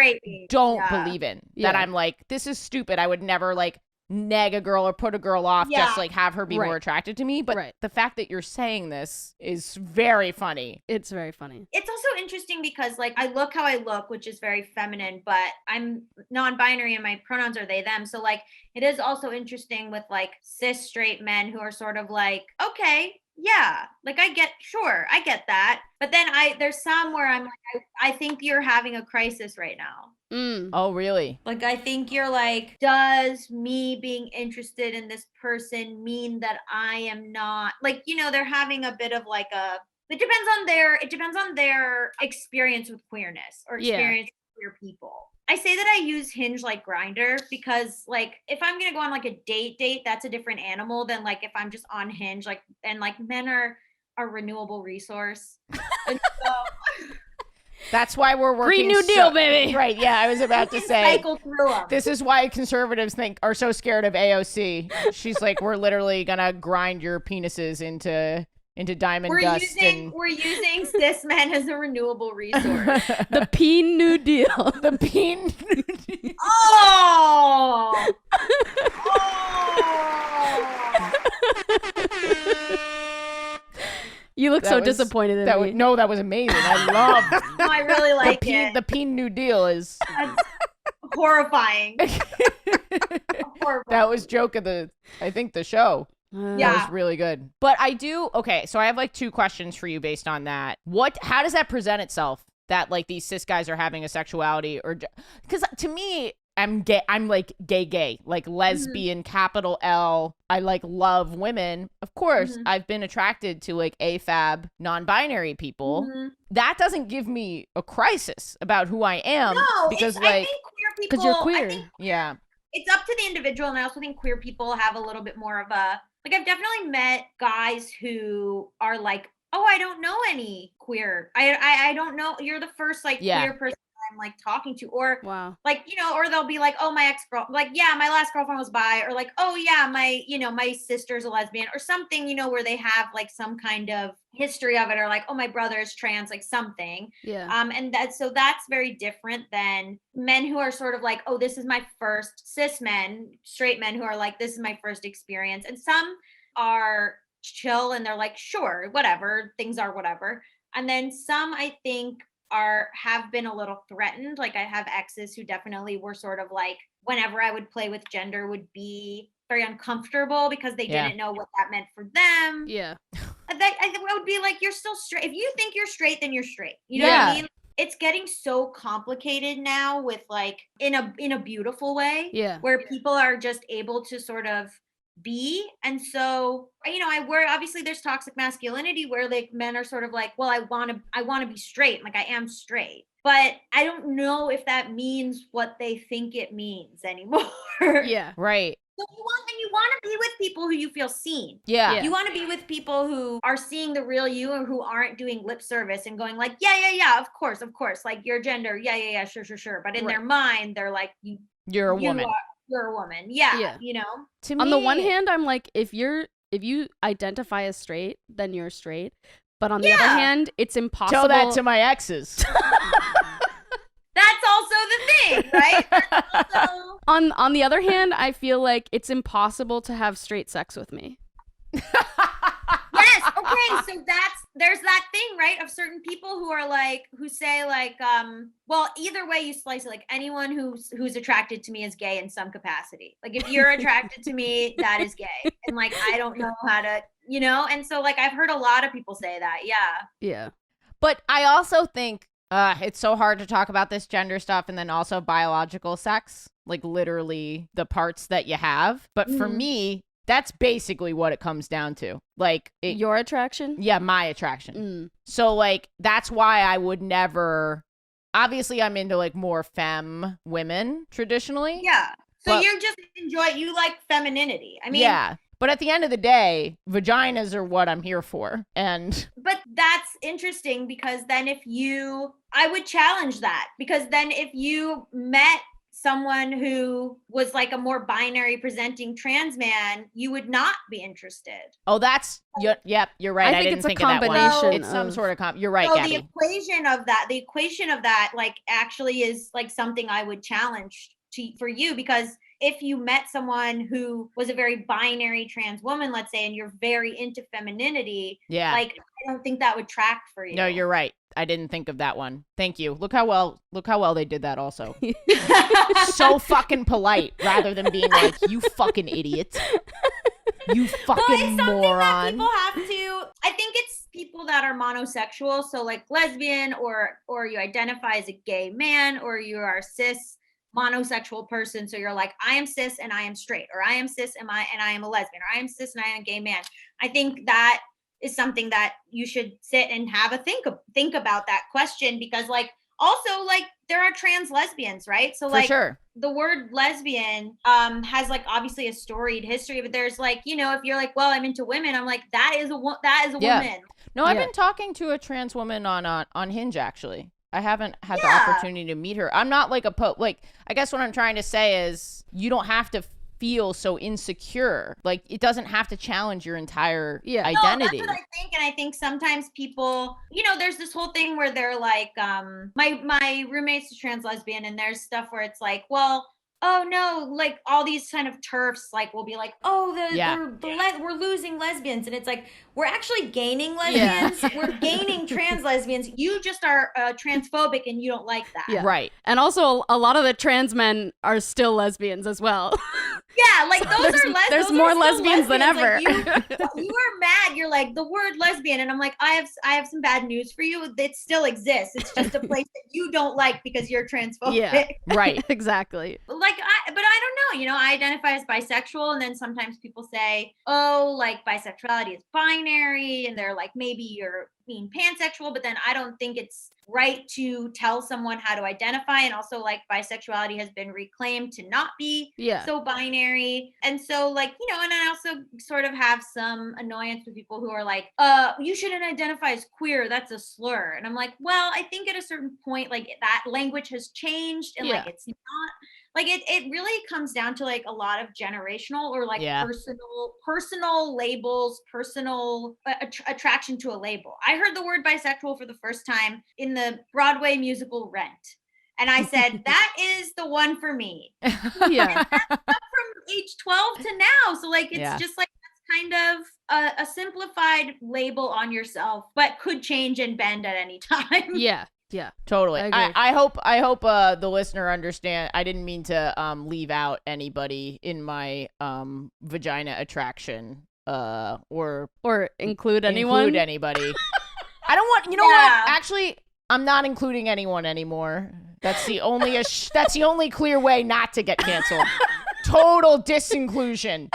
don't believe in. That I'm like, this is stupid. I would never like nag a girl or put a girl off just like have her be more attracted to me. But the fact that you're saying this is very funny. It's very funny. It's also interesting because like, I look how I look, which is very feminine, but I'm non-binary and my pronouns are they, them. So like, it is also interesting with like cis straight men who are sort of like, okay, yeah, like I get that. But then there's some where I'm like, I think you're having a crisis right now. Oh, really? Like, I think you're like, does me being interested in this person mean that I am not, like, you know, they're having a bit of like it depends on their experience with queerness or experience with queer people. I say that I use Hinge like Grindr because like, if I'm going to go on like a date, that's a different animal than like if I'm just on Hinge, like, and like men are a renewable resource. And so, that's why we're working. Green New Deal, baby. Right. Yeah. I was about to say, cycle through them. This is why conservatives are so scared of AOC. She's like, we're literally going to grind your penises into diamond dust. We're using cis men as a renewable resource. The Peen New Deal. The Peen New Deal. Oh! You look so disappointed in me. No, that was amazing. I love. No, I really like it. The Peen New Deal is horrifying. That was joke of the show. That was really good. But so I have like 2 questions for you based on that. How does that present itself, that like these cis guys are having a sexuality, or because to me, I'm gay, I'm like gay, like lesbian, capital L. I like love women. Of course, I've been attracted to like AFAB non-binary people. That doesn't give me a crisis about who I am. No, because like, I think queer people, because you're queer. Yeah. It's up to the individual, and I also think queer people have a little bit more of a, like, I've definitely met guys who are like, oh, I don't know any queer. I don't know. You're the first like queer person I'm like talking to, or like, you know, or they'll be like, oh, my ex-girlfriend, like, yeah, my last girlfriend was bi, or like, oh yeah, my sister's a lesbian, or something, you know, where they have like some kind of history of it, or like, oh, my brother is trans, like something. And that's very different than men who are sort of like, oh, this is my first, cis men, straight men who are like, this is my first experience. And some are chill and they're like, sure, whatever, things are whatever. And then some, I think, have been a little threatened. Like, I have exes who definitely were sort of like, whenever I would play with gender, would be very uncomfortable because they didn't know what that meant for them. I would be like, you're still straight. If you think you're straight, then you're straight. You know what I mean? It's getting so complicated now with like, in a beautiful way, where people are just able to sort of be. And so, you know, obviously there's toxic masculinity where like men are sort of like, well, I want to be straight. Like I am straight, but I don't know if that means what they think it means anymore. Yeah. Right. So you want to be with people who you feel seen. Yeah. You want to be with people who are seeing the real you and who aren't doing lip service and going like, yeah, of course. Like your gender. Yeah, sure. But in their mind, they're like, you're a woman. You're a woman. Yeah. You know? To On me, the one hand, I'm like, if you identify as straight, then you're straight. But on the other hand, it's impossible. tell that to my exes. That's also the thing, right? That's also... On the other hand, I feel like it's impossible to have straight sex with me. Yes. Okay. So there's that thing, right? Of certain people who say like, well, either way you slice it, like anyone who's attracted to me is gay in some capacity. Like if you're attracted to me, that is gay. And like, I don't know how to, you know? And so like, I've heard a lot of people say that. Yeah. Yeah. But I also think it's so hard to talk about this gender stuff and then also biological sex, like literally the parts that you have. But for me, that's basically what it comes down to. Like your attraction? Yeah, my attraction. So like that's why I would never. Obviously, I'm into like more femme women traditionally. Yeah. So you just you like femininity. I mean, yeah. But at the end of the day, vaginas are what I'm here for. But that's interesting because then I would challenge that, because then if you met someone who was like a more binary presenting trans man, you would not be interested. Oh, yep, you're right. I didn't think of that one. It's some sort of you're right, so Gaby. The equation of that like actually is like something I would challenge for you, because if you met someone who was a very binary trans woman, let's say, and you're very into femininity, like I don't think that would track for you. No, you're right. I didn't think of that one. Thank you. Look how well they did that also. So fucking polite rather than being like, you fucking idiot. You fucking moron. People have to, I think it's people that are monosexual. So like lesbian or you identify as a gay man, or you are a cis monosexual person. So you're like, I am cis and I am straight, or I am cis and I am a lesbian, or I am cis and I am a gay man. I think that is something that you should sit and have a think about that question, because like also like there are trans lesbians, right? So like the word lesbian has like obviously a storied history, but there's like, you know, if you're like, well, I'm into women, I'm like, that is a woman. No, I've been talking to a trans woman on Hinge actually. I haven't had the opportunity to meet her. I'm not like I guess what I'm trying to say is you don't have to feel so insecure. Like it doesn't have to challenge your entire identity. No, that's what I think. And I think sometimes people, you know, there's this whole thing where they're like, my roommate's a trans lesbian, and there's stuff where it's like, well, oh no, like all these kind of TERFs like will be like, oh, we're losing lesbians, and it's like we're actually gaining lesbians. We're gaining trans lesbians. You just are transphobic and you don't like that. Yeah. Right. And also a lot of the trans men are still lesbians as well. Yeah, like there's more lesbians than ever. Like you are mad. You're like, the word lesbian, and I'm like, I have some bad news for you. It still exists. It's just a place that you don't like because you're transphobic. Yeah, right. Exactly. But I don't know. You know, I identify as bisexual, and then sometimes people say, oh, like bisexuality is binary, and they're like, maybe you're being pansexual, but then I don't think it's right to tell someone how to identify. And also like bisexuality has been reclaimed to not be so binary. And so like, you know, and I also sort of have some annoyance with people who are like, you shouldn't identify as queer, that's a slur. And I'm like, well, I think at a certain point, like that language has changed, and like it's not like it really comes down to like a lot of generational or like personal labels, personal attraction to a label. I heard the word bisexual for the first time in the Broadway musical Rent. And I said, that is the one for me. Yeah. And that's from age 12 to now. So like, it's just like, kind of a simplified label on yourself, but could change and bend at any time. Yeah. Yeah, totally. I hope the listener understand. I didn't mean to leave out anybody in my vagina attraction or include anyone. Include anybody. I don't want. You know what? Actually, I'm not including anyone anymore. That's the only clear way not to get canceled. Total disinclusion.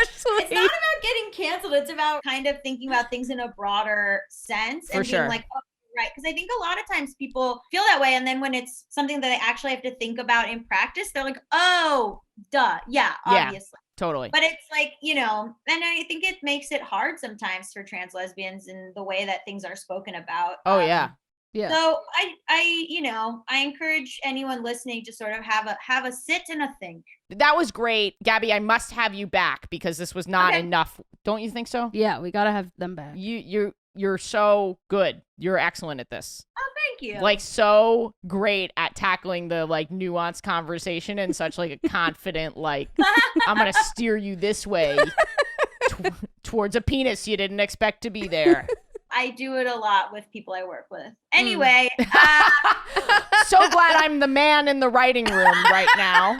It's not about getting canceled. It's about kind of thinking about things in a broader sense and being like, oh, right. Because I think a lot of times people feel that way. And then when it's something that they actually have to think about in practice, they're like, oh, duh. Yeah, obviously. Totally. But it's like, you know, and I think it makes it hard sometimes for trans lesbians in the way that things are spoken about. Oh, yeah. Yeah. So I encourage anyone listening to sort of have a sit and a think. That was great. Gabby, I must have you back because this was not enough. Don't you think so? Yeah, we got to have them back. You're so good. You're excellent at this. Oh, thank you. Like so great at tackling the like nuanced conversation in such like a confident like I'm going to steer you this way towards a penis you didn't expect to be there. I do it a lot with people I work with. Anyway. So glad I'm the man in the writing room right now.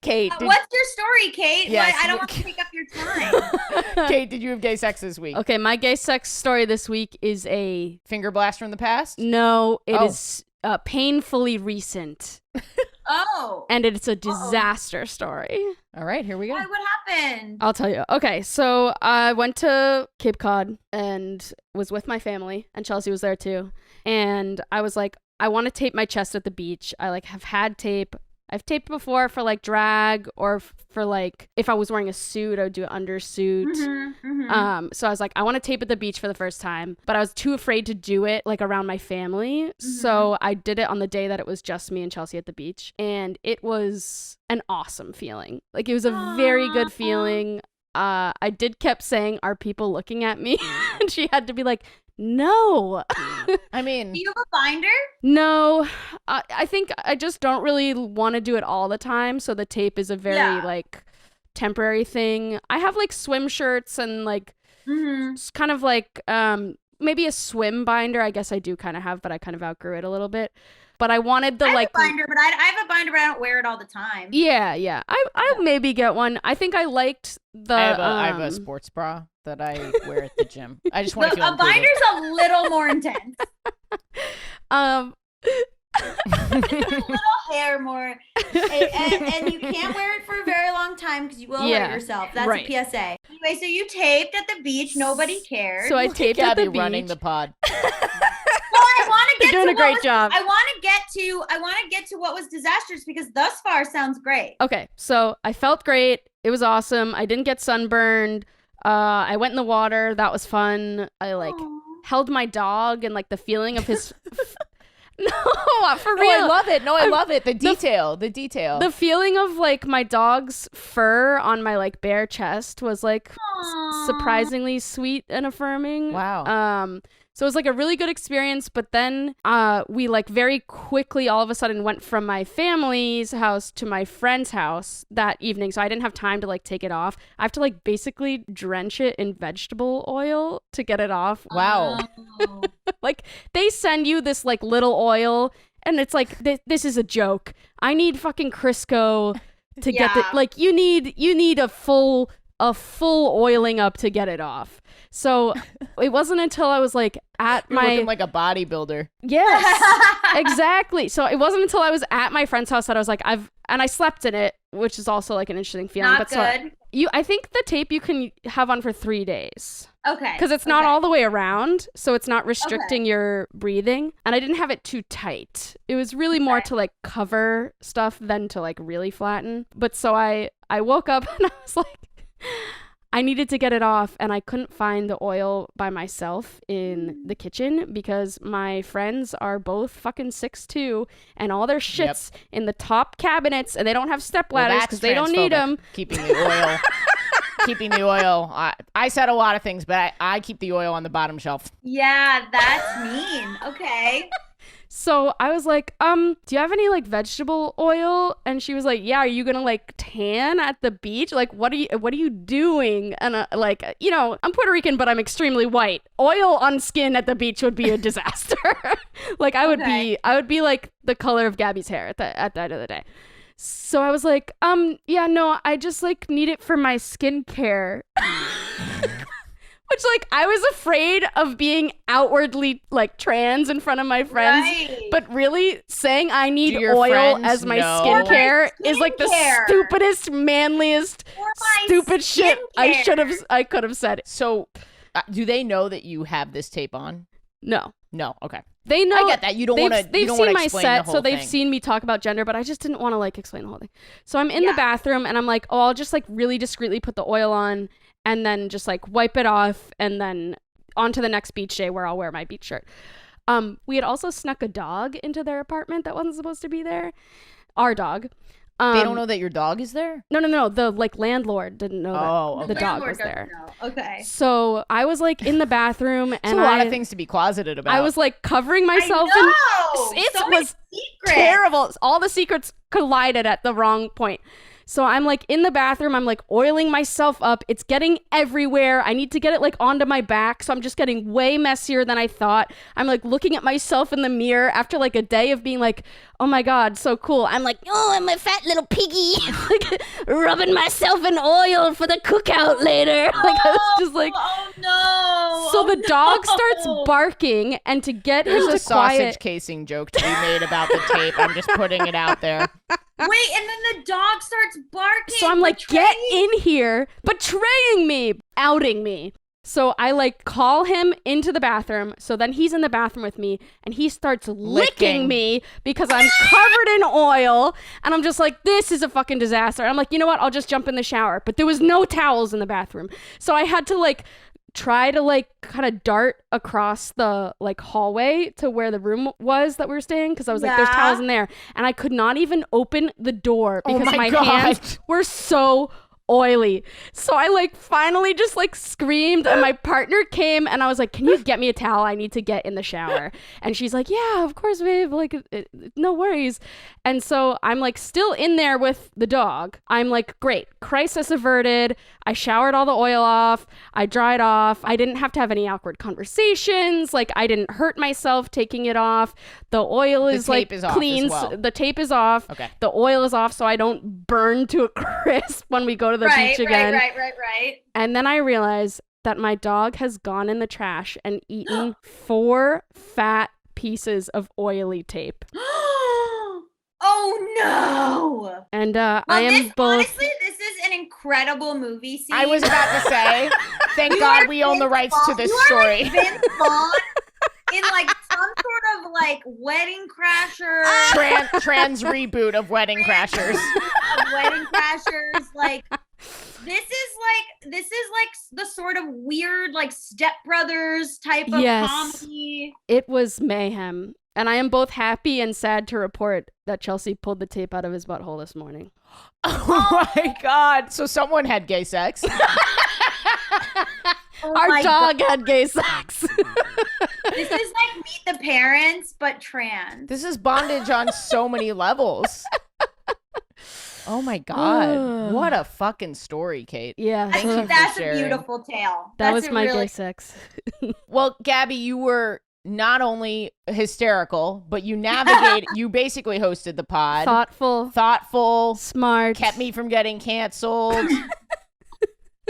Kate. What's your story, Kate? Yes. I don't want to take up your time. Kate, did you have gay sex this week? Okay, my gay sex story this week is a... Finger blast from the past? No, it is painfully recent. Oh. And it's a disaster story. All right, here we go. Why, what happened? I'll tell you. Okay, so I went to Cape Cod and was with my family, and Chelsea was there too. And I was like, I want to tape my chest at the beach. I like have had tape. I've taped before for like drag or for like if I was wearing a suit, I would do an undersuit. So I was like, I want to tape at the beach for the first time, but I was too afraid to do it like around my family. So I did it on the day that it was just me and Chelsea at the beach, and it was an awesome feeling. Like it was a very good feeling. I did kept saying, "Are people looking at me?" And she had to be like, no. I mean, do you have a binder? No, I think I just don't really want to do it all the time. So the tape is a very like temporary thing. I have like swim shirts and like kind of like maybe a swim binder. I guess I do kind of have, but I kind of outgrew it a little bit. But I wanted the I have like a binder, but I have a binder, but I don't wear it all the time. Yeah. I'll maybe get one. I think I liked the. I have a sports bra that I wear at the gym. I just want to feel a binder's a little more intense. A little hair more, and you can't wear it for a very long time because you will hurt yourself. That's a PSA. Anyway, so you taped at the beach. Nobody cared. So I taped at the beach. Running the pod. Well, I want to get doing a great job. I want to get to what was disastrous because thus far sounds great. Okay, so I felt great. It was awesome. I didn't get sunburned. I went in the water. That was fun. I like held my dog and like the feeling of his. No, for real. I love it. I love it. The detail. The feeling of like my dog's fur on my like bare chest was like surprisingly sweet and affirming. Wow. So it was like a really good experience, but then we like very quickly all of a sudden went from my family's house to my friend's house that evening. So I didn't have time to like take it off. I have to like basically drench it in vegetable oil to get it off. Wow. Like they send you this like little oil and it's like, this is a joke. I need fucking Crisco to get the, like you need a full oiling up to get it off. So it wasn't until I was like at You're looking like a bodybuilder. Yes, exactly. So it wasn't until I was at my friend's house that I was like, I slept in it, which is also like an interesting feeling. Not good. So I think the tape you can have on for 3 days. Okay. Because it's not all the way around, so it's not restricting your breathing. And I didn't have it too tight. It was really more to like cover stuff than to like really flatten. But so I woke up and I was like, I needed to get it off, and I couldn't find the oil by myself in the kitchen because my friends are both fucking 6'2", and all their shit's in the top cabinets, and they don't have step ladders because they don't need them. Keeping the oil. I said a lot of things, but I keep the oil on the bottom shelf. Yeah, that's mean. Okay. So I was like, do you have any like vegetable oil? And she was like, yeah, are you gonna like tan at the beach? Like, what are you doing? And like, you know, I'm Puerto Rican, but I'm extremely white. Oil on skin at the beach would be a disaster. Like I would be like the color of Gabby's hair at the end of the day. So I was like, yeah, no, I just like need it for my skincare. Which, like, I was afraid of being outwardly, like, trans in front of my friends. Right. But really, saying I need Do your oil friends as my know? skincare is, like, the Skincare. stupidest, manliest, Or my stupid shit skincare. I could have said. So, do they know that you have this tape on? No. No. Okay. They know. I get that. You don't want to. They've seen my explain set, the whole so they've thing. seen me talk about gender, but I just didn't want to, like, explain the whole thing. So I'm in Yeah. the bathroom, and I'm like, oh, I'll just, like, really discreetly put the oil on, and then just, like, wipe it off, and then on to the next beach day where I'll wear my beach shirt. We had also snuck a dog into their apartment that wasn't supposed to be there. Our dog. They don't know that your dog is there? No. The, like, landlord didn't know Oh, that the okay. dog Landlord was there. doesn't know. Okay. So I was, like, in the bathroom, and It's a lot of things to be closeted about. I was, like, covering myself I in know. it So many was secrets. terrible. All the secrets collided at the wrong point. So I'm, like, in the bathroom. I'm, like, oiling myself up. It's getting everywhere. I need to get it, like, onto my back. So I'm just getting way messier than I thought. I'm, like, looking at myself in the mirror after, like, a day of being like, oh my God, so cool. I'm like, oh, I'm a fat little piggy. Like, rubbing myself in oil for the cookout later. Like, I was just like, oh no. so Oh, the dog starts no. barking, and to get There's him a to sausage quiet. casing joke to be made about the tape. I'm just putting it out there. Wait, and then the dog starts barking. So I'm like, betraying- get in here, betraying me, outing me. So I, like, call him into the bathroom. So then he's in the bathroom with me, and he starts licking me because I'm covered in oil. And I'm just like, this is a fucking disaster. I'm like, you know what? I'll just jump in the shower. But there was no towels in the bathroom. So I had to, like, try to, like, kind of dart across the, like, hallway to where the room was that we were staying, because I was like, there's Yeah. towels in there, and I could not even open the door Oh because my my God. hands were so oily. So I, like, finally just, like, screamed, and my partner came, and I was like, can you get me a towel? I need to get in the shower. And she's like, yeah, of course, babe, like, no worries. And so I'm, like, still in there with the dog. I'm like, great, crisis averted. I showered all the oil off. I dried off. I didn't have to have any awkward conversations. Like, I didn't hurt myself taking it off. The oil is, tape like, is off clean. as well. The tape is off. Okay. The oil is off, so I don't burn to a crisp when we go to the beach again. Right. And then I realize that my dog has gone in the trash and eaten 4 fat pieces of oily tape. Oh no. And Well, I am this, both. honestly, this is an incredible movie scene. I was about to say, thank You God are we own the Vince rights to Vaughn. this You are story. like Vince Vaughn in like some sort of like Wedding Crasher. Trans reboot of Wedding Crashers. Of Wedding Crashers. Like this is like the sort of weird like Step Brothers type of Yes. comedy. It was mayhem. And I am both happy and sad to report that Chelsea pulled the tape out of his butthole this morning. Oh my God. So someone had gay sex. Oh Our my dog God. had gay sex. This is like Meet the Parents, but trans. This is bondage on so many levels. Oh my God. What a fucking story, Kate. Yeah. Thank you for That's a sharing. beautiful tale. That That's was a my really gay sex. Well, Gabby, you were not only hysterical, but you you basically hosted the pod. Thoughtful, Smart. kept me from getting canceled.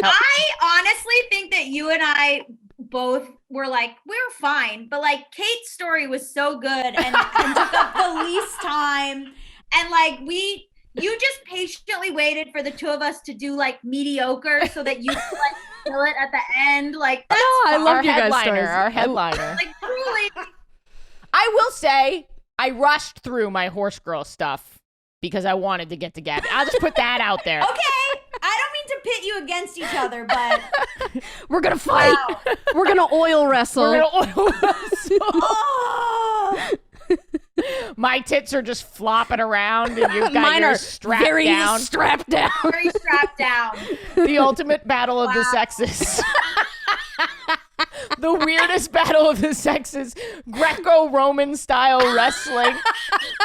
I honestly think that you and I both were like, we were fine, but like Kate's story was so good and took up the least time. And like you just patiently waited for the two of us to do like mediocre so that you could like kill it at the end. Like that's I fine. love Our you guys' headliner, stories. our headliner. Like truly. I will say, I rushed through my horse girl stuff because I wanted to get to Gabby. I'll just put that out there. Okay, I don't mean to pit you against each other, but We're gonna fight. wow. We're gonna oil wrestle. We're gonna oil wrestle. Oh. My tits are just flopping around, and you've got Mine are yours strapped very down. strapped down. Very strapped down. The ultimate battle of the Wow. sexes. The weirdest battle of the sexes. Greco-Roman style wrestling.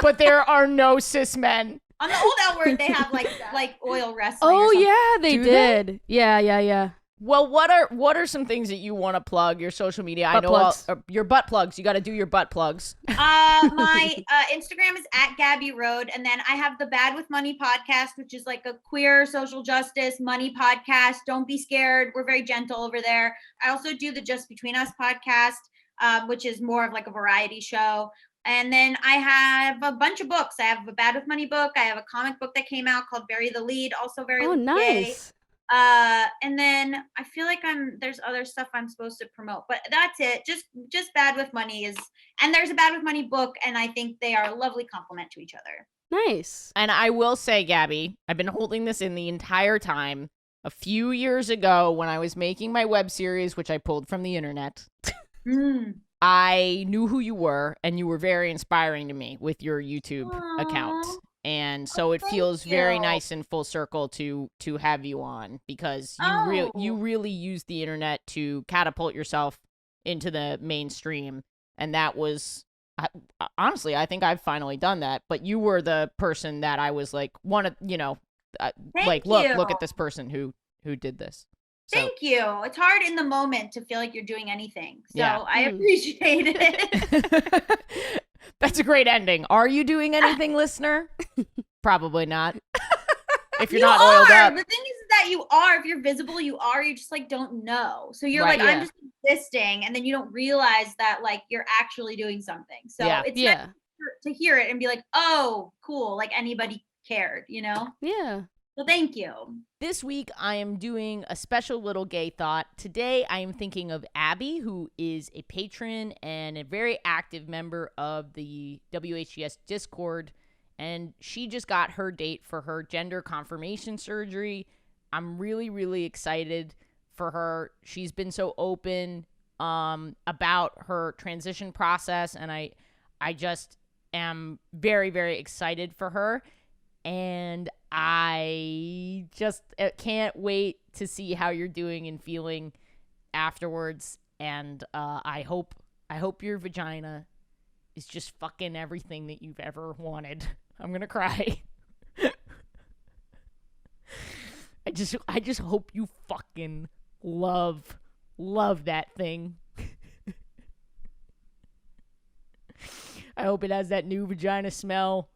But there are no cis men. On the old L Word, they have like oil wrestling. Oh or something. yeah, they Do did. Yeah. Well, what are some things that you want to plug? Your social media. I know your butt plugs. You got to do your butt plugs. My Instagram is @GabyRoad, and then I have the Bad with Money podcast, which is like a queer social justice money podcast. Don't be scared. We're very gentle over there. I also do the Just Between Us podcast, which is more of like a variety show. And then I have a bunch of books. I have a Bad with Money book. I have a comic book that came out called Bury the Lead, also very nice. And then I feel like there's other stuff I'm supposed to promote, but that's it. Just Bad with Money and there's a Bad with Money book, and I think they are a lovely complement to each other. Nice. And I will say, Gabby, I've been holding this in the entire time. A few years ago, when I was making my web series, which I pulled from the internet, I knew who you were, and you were very inspiring to me with your YouTube account. And so it feels very nice and full circle to have you on, because you really use the internet to catapult yourself into the mainstream. And that was, honestly, I think I've finally done that. But you were the person that I was like, look at this person who did this. So. Thank you. It's hard in the moment to feel like you're doing anything. So I appreciate it. That's a great ending. Are you doing anything, listener? Probably not. If you're not oiled up. The thing is that you are. If you're visible, you are. You just like don't know. So you're I'm just existing, and then you don't realize that like you're actually doing something. So it's nice to hear it and be like, oh, cool. Like anybody cared, you know? Yeah. So thank you. This week, I am doing a special little gay thought. Today, I am thinking of Abby, who is a patron and a very active member of the WHGS Discord, and she just got her date for her gender confirmation surgery. I'm really, really excited for her. She's been so open about her transition process, and I just am very, very excited for her. And I just can't wait to see how you're doing and feeling afterwards. And I hope your vagina is just fucking everything that you've ever wanted. I'm gonna cry. I just hope you fucking love that thing. I hope it has that new vagina smell.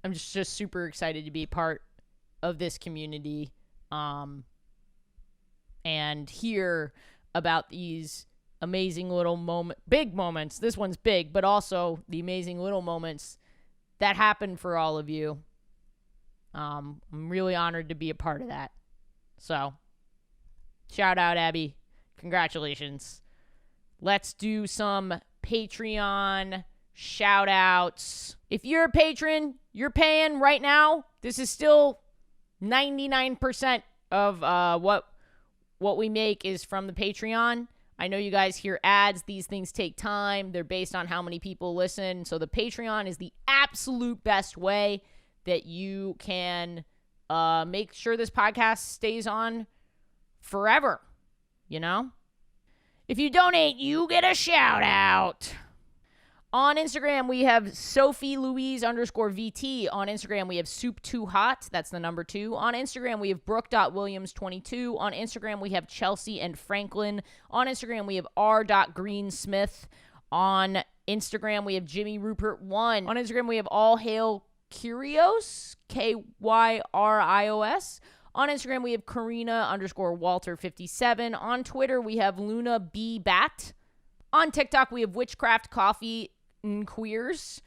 I'm just super excited to be part of this community and hear about these amazing little big moments. This one's big, but also the amazing little moments that happen for all of you. I'm really honored to be a part of that. So, shout out, Abby. Congratulations. Let's do some Patreon shout outs. If you're a patron, you're paying right now. This is still 99% of what we make is from the Patreon. I know you guys hear ads. These things take time. They're based on how many people listen. So the Patreon is the absolute best way that you can make sure this podcast stays on forever. You know? If you donate, you get a shout out. On Instagram, we have Sophie_VT. On Instagram, we have Soup2Hot. That's the number 2. On Instagram, we have Brooke.Williams22. On Instagram, we have Chelsea and Franklin. On Instagram, we have R.Greensmith. On Instagram, we have Jimmy Rupert1. On Instagram, we have All Hail Kyrios, Kyrios. On Instagram, we have Karina_Walter57. On Twitter, we have Luna B. Bat. On TikTok, we have Witchcraft Coffee and Queers.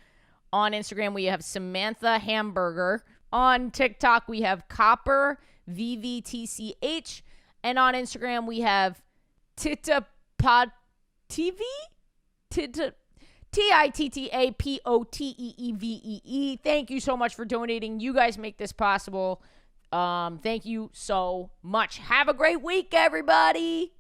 On Instagram, we have Samantha Hamburger. On TikTok, we have Copper VVTCH. And on Instagram, we have Titta Pod TV? TITTAPOTEEVEE. Thank you so much for donating. You guys make this possible. Thank you so much. Have a great week, everybody.